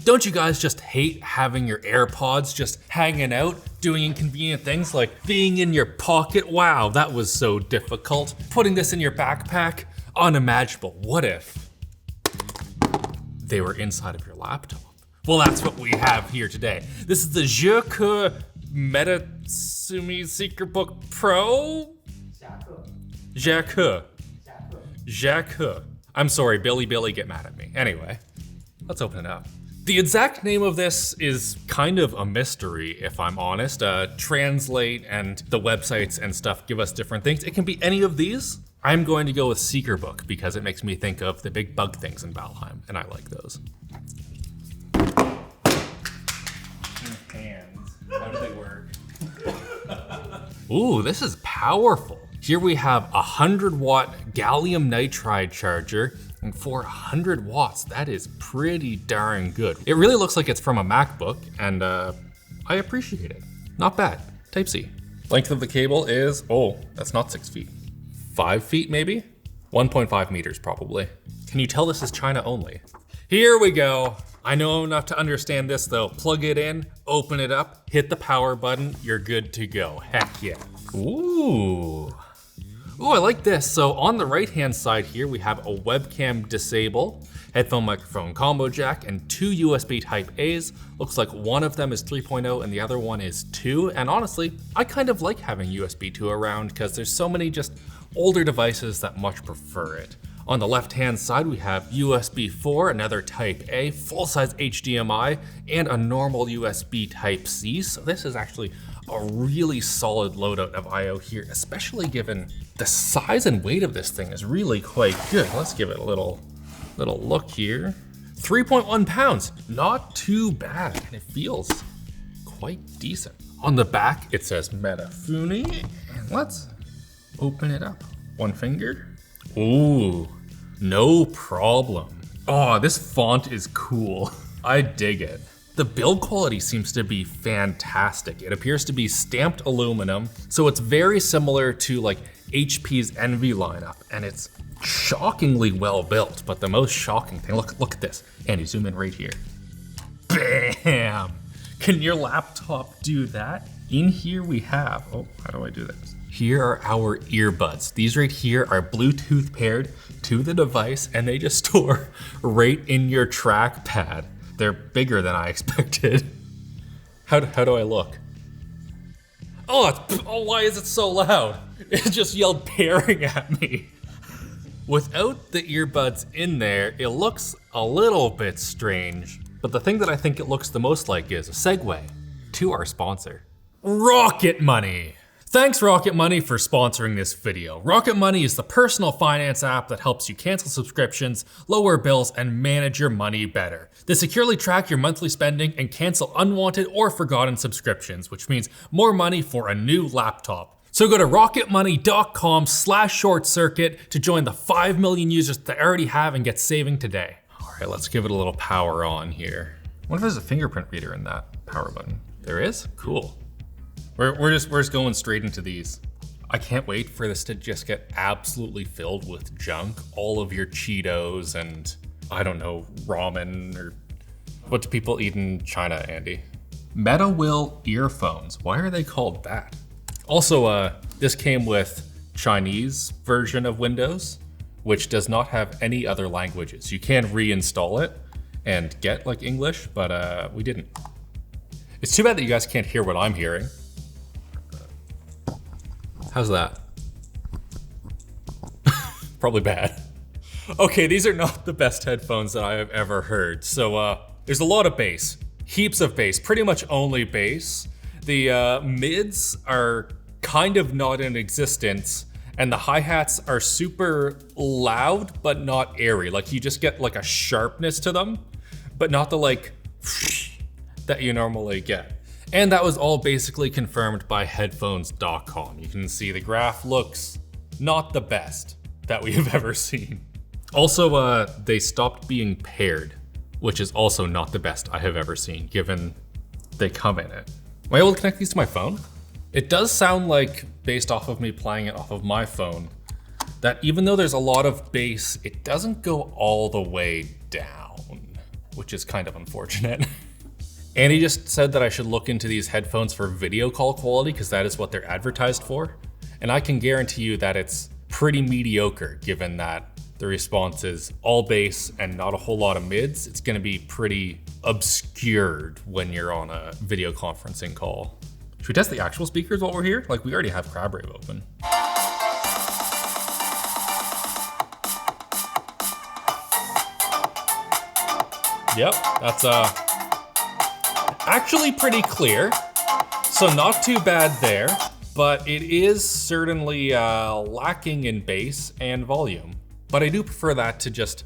Don't you guys just hate having your AirPods just hanging out, doing inconvenient things like being in your pocket? Wow, that was so difficult. Putting this in your backpack, unimaginable. What if they were inside of your laptop? Well, that's what we have here today. This is the Metaphyuni Seekerbook Pro? Jacques. I'm sorry, Billy, get mad at me. Anyway, let's open it up. The exact name of this is kind of a mystery, if I'm honest. Translate and the websites and stuff give us different things. It can be any of these. I'm going to go with Seekerbook because it makes me think of the big bug things in Valheim, and I like those. Hands, how do they work? Ooh, this is powerful. Here we have a 100-watt gallium nitride charger, and for 100 watts, that is pretty darn good. It really looks like it's from a MacBook, and I appreciate it. Not bad. Type-C. Length of the cable is, oh, that's not 6 feet. 5 feet maybe? 1.5 meters probably. Can you tell this is China only? Here we go. I know enough to understand this though. Plug it in, open it up, hit the power button, you're good to go. Heck yeah. Ooh, I like this. So on the right-hand side here, we have a webcam disable, headphone microphone combo jack, and 2 USB type A's. Looks like one of them is 3.0 and the other one is 2. And honestly, I kind of like having USB 2 around because there's so many just older devices that much prefer it. On the left-hand side, we have USB 4, another type A, full-size HDMI, and a normal USB type C. So this is actually a really solid loadout of I/O here, especially given the size and weight of this thing is really quite good. Let's give it a little look here. 3.1 pounds, not too bad, and it feels quite decent. On the back, it says Metaphyuni, and let's open it up. One finger. Ooh, no problem. Oh, this font is cool. I dig it. The build quality seems to be fantastic. It appears to be stamped aluminum, so it's very similar to like HP's Envy lineup, and it's shockingly well built. But the most shocking thing, look at this. Andy, zoom in right here. Bam! Can your laptop do that? In here we have, oh, how do I do this? Here are our earbuds. These right here are Bluetooth paired to the device, and they just store right in your trackpad. They're bigger than I expected. How do I look? Oh, why is it so loud? It just yelled pairing at me. Without the earbuds in there, it looks a little bit strange. But the thing that I think it looks the most like is a segue to our sponsor, Rocket Money. Thanks Rocket Money for sponsoring this video. Rocket Money is the personal finance app that helps you cancel subscriptions, lower bills, and manage your money better. They securely track your monthly spending and cancel unwanted or forgotten subscriptions, which means more money for a new laptop. So go to rocketmoney.com/shortcircuit to join the 5 million users that they already have and get saving today. All right, let's give it a little power on here. What if there's a fingerprint reader in that power button? There is? Cool. We're just going straight into these. I can't wait for this to just get absolutely filled with junk. All of your Cheetos and, I don't know, ramen, or what do people eat in China, Andy? MetaWill earphones. Why are they called that? Also, this came with Chinese version of Windows, which does not have any other languages. You can reinstall it and get like English, but we didn't. It's too bad that you guys can't hear what I'm hearing. How's that? Probably bad. Okay, these are not the best headphones that I have ever heard. So there's a lot of bass, heaps of bass, pretty much only bass. The mids are kind of not in existence, and the hi-hats are super loud, but not airy. Like you just get like a sharpness to them, but not the like that you normally get. And that was all basically confirmed by headphones.com. You can see the graph looks not the best that we have ever seen. Also, they stopped being paired, which is also not the best I have ever seen, given they come in it. Am I able to connect these to my phone? It does sound like, based off of me playing it off of my phone, that even though there's a lot of bass, it doesn't go all the way down. which is kind of unfortunate. And he just said that I should look into these headphones for video call quality because that is what they're advertised for. And I can guarantee you that it's pretty mediocre given that the response is all bass and not a whole lot of mids. It's gonna be pretty obscured when you're on a video conferencing call. Should we test the actual speakers while we're here? Like, we already have CrabRave open. Yep, that's actually pretty clear. So not too bad there, but it is certainly lacking in bass and volume. But I do prefer that to just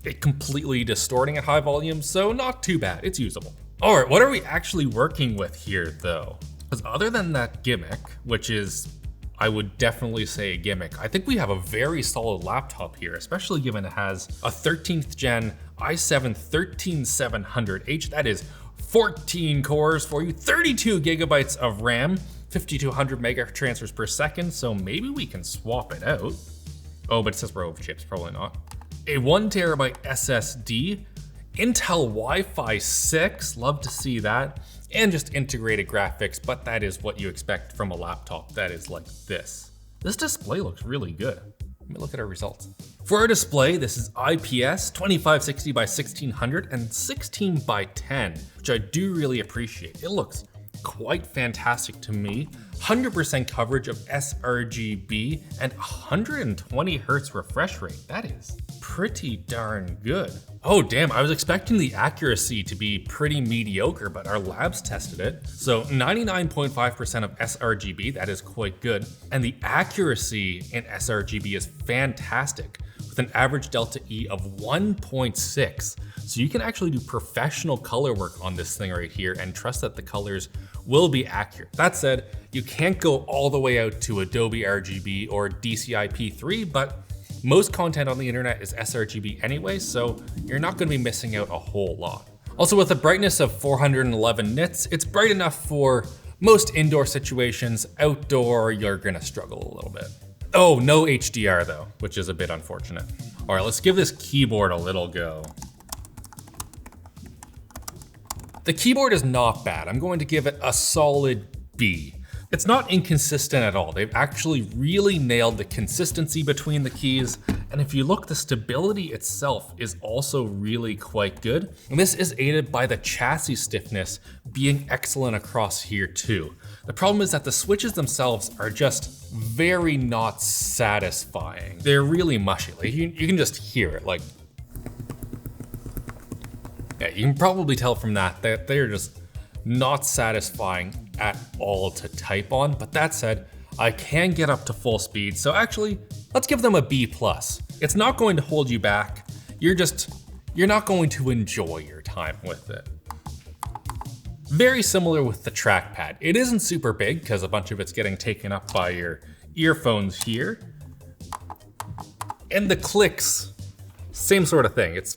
it completely distorting at high volume, so not too bad, it's usable. All right, what are we actually working with here though? Because other than that gimmick, which is, I would definitely say a gimmick, I think we have a very solid laptop here, especially given it has a 13th gen i7-13700H, that is 14 cores for you, 32 gigabytes of RAM, 5200 mega transfers per second, so maybe we can swap it out. Oh, but it says Rove chips, probably not. A 1 terabyte SSD, Intel Wi-Fi 6, love to see that, and just integrated graphics, but that is what you expect from a laptop that is like this. This display looks really good. Let me look at our results. For our display, this is IPS 2560 by 1600 and 16 by 10, which I do really appreciate. It looks quite fantastic to me. 100% coverage of sRGB and 120 hertz refresh rate. That is pretty darn good. Oh damn, I was expecting the accuracy to be pretty mediocre, but our labs tested it. So 99.5% of sRGB, that is quite good. And the accuracy in sRGB is fantastic with an average delta E of 1.6. So you can actually do professional color work on this thing right here and trust that the colors will be accurate. That said, you can't go all the way out to Adobe RGB or DCI-P3, but most content on the internet is sRGB anyway, so you're not gonna be missing out a whole lot. Also, with a brightness of 411 nits, it's bright enough for most indoor situations. Outdoor, you're gonna struggle a little bit. Oh, no HDR though, which is a bit unfortunate. All right, let's give this keyboard a little go. The keyboard is not bad. I'm going to give it a solid B. It's not inconsistent at all. They've actually really nailed the consistency between the keys. And if you look, the stability itself is also really quite good. And this is aided by the chassis stiffness being excellent across here too. The problem is that the switches themselves are just very not satisfying. They're really mushy. Like you can just hear it, like, yeah, you can probably tell from that they're just not satisfying at all to type on. But that said, I can get up to full speed. So actually, let's give them a B+. It's not going to hold you back. You're not going to enjoy your time with it. Very similar with the trackpad. It isn't super big because a bunch of it's getting taken up by your earphones here. And the clicks, same sort of thing. It's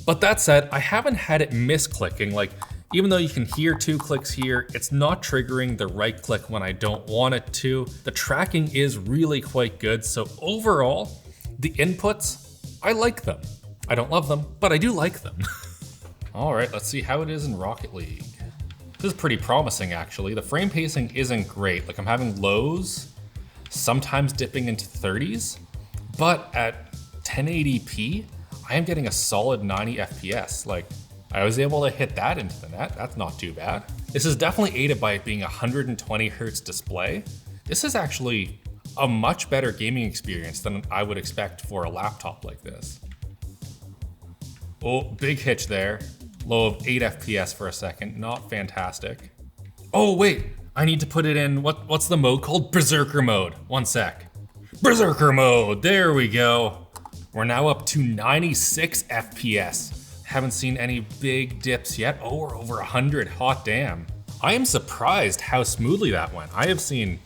But that said, I haven't had it misclicking. Like, even though you can hear 2 clicks here, it's not triggering the right click when I don't want it to. The tracking is really quite good. So overall, the inputs, I like them. I don't love them, but I do like them. All right, let's see how it is in Rocket League. This is pretty promising actually. The frame pacing isn't great. Like, I'm having lows, sometimes dipping into 30s, but at 1080p, I am getting a solid 90 FPS. Like, I was able to hit that into the net. That's not too bad. This is definitely aided by it being a 120 hertz display. This is actually a much better gaming experience than I would expect for a laptop like this. Oh, big hitch there. Low of 8 FPS for a second, not fantastic. Oh wait, I need to put it in, what's the mode called? Berserker mode, 1 sec. Berserker mode, there we go. We're now up to 96 FPS. Haven't seen any big dips yet. Oh, we're over 100, hot damn. I am surprised how smoothly that went. I have seen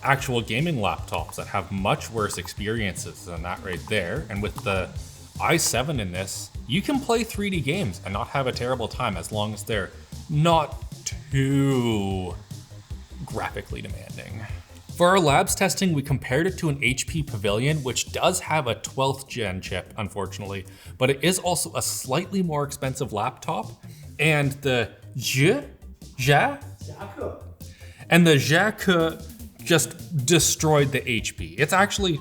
actual gaming laptops that have much worse experiences than that right there. And with the i7 in this, you can play 3D games and not have a terrible time as long as they're not too graphically demanding. For our labs testing, we compared it to an HP Pavilion, which does have a 12th gen chip, unfortunately, but it is also a slightly more expensive laptop. And the ShortCircuit just destroyed the HP. It's actually,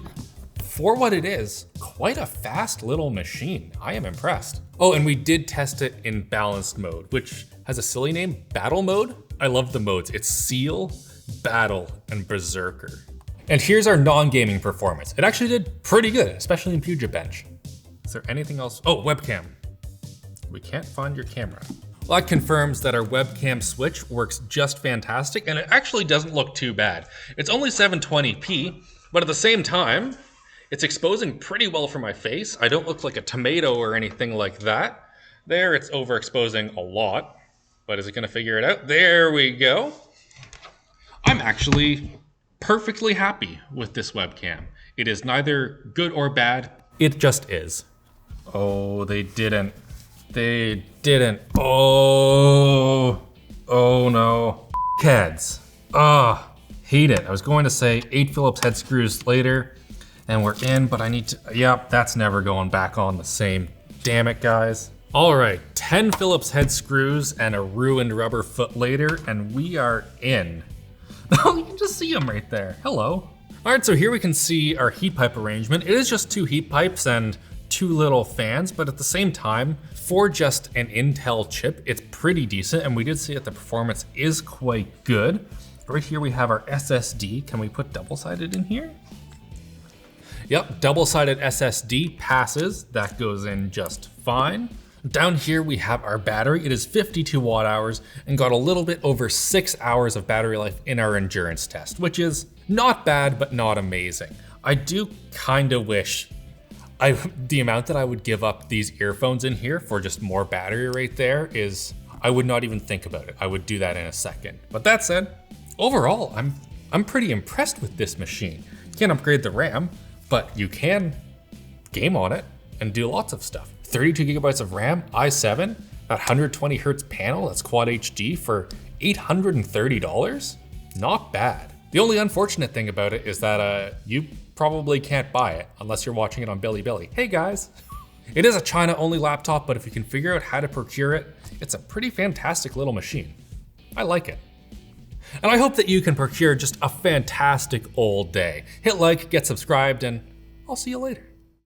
for what it is, quite a fast little machine. I am impressed. Oh, and we did test it in balanced mode, which has a silly name, battle mode. I love the modes. It's Seal, Battle, and Berserker. And here's our non-gaming performance. It actually did pretty good, especially in Puget Bench. Is there anything else? Oh, webcam. We can't find your camera. Well, that confirms that our webcam switch works just fantastic, and it actually doesn't look too bad. It's only 720p, but at the same time, it's exposing pretty well for my face. I don't look like a tomato or anything like that. There, it's overexposing a lot, but is it gonna figure it out? There we go. I'm actually perfectly happy with this webcam. It is neither good or bad, it just is. Oh, they didn't. Oh no. Heads. Hate it. I was going to say 8 Phillips head screws later and we're in, but I need to, yep, that's never going back on the same. Damn it, guys. All right, 10 Phillips head screws and a ruined rubber foot later, and we are in. Oh, you can just see them right there. Hello. All right, so here we can see our heat pipe arrangement. It is just 2 heat pipes and 2 little fans, but at the same time, for just an Intel chip, it's pretty decent, and we did see that the performance is quite good. Right here we have our SSD. Can we put double-sided in here? Yep, double-sided SSD passes. That goes in just fine. Down here we have our battery. It is 52 watt hours and got a little bit over 6 hours of battery life in our endurance test, which is not bad, but not amazing. I do kind of wish the amount that I would give up these earphones in here for just more battery right there is, I would not even think about it. I would do that in a second. But that said, overall, I'm pretty impressed with this machine. You can't upgrade the RAM, but you can game on it and do lots of stuff. 32 gigabytes of RAM, i7, that 120 hertz panel, that's Quad HD for $830. Not bad. The only unfortunate thing about it is that you probably can't buy it unless you're watching it on Bilibili. Hey guys. It is a China only laptop, but if you can figure out how to procure it, it's a pretty fantastic little machine. I like it. And I hope that you can procure just a fantastic old day. Hit like, get subscribed, and I'll see you later.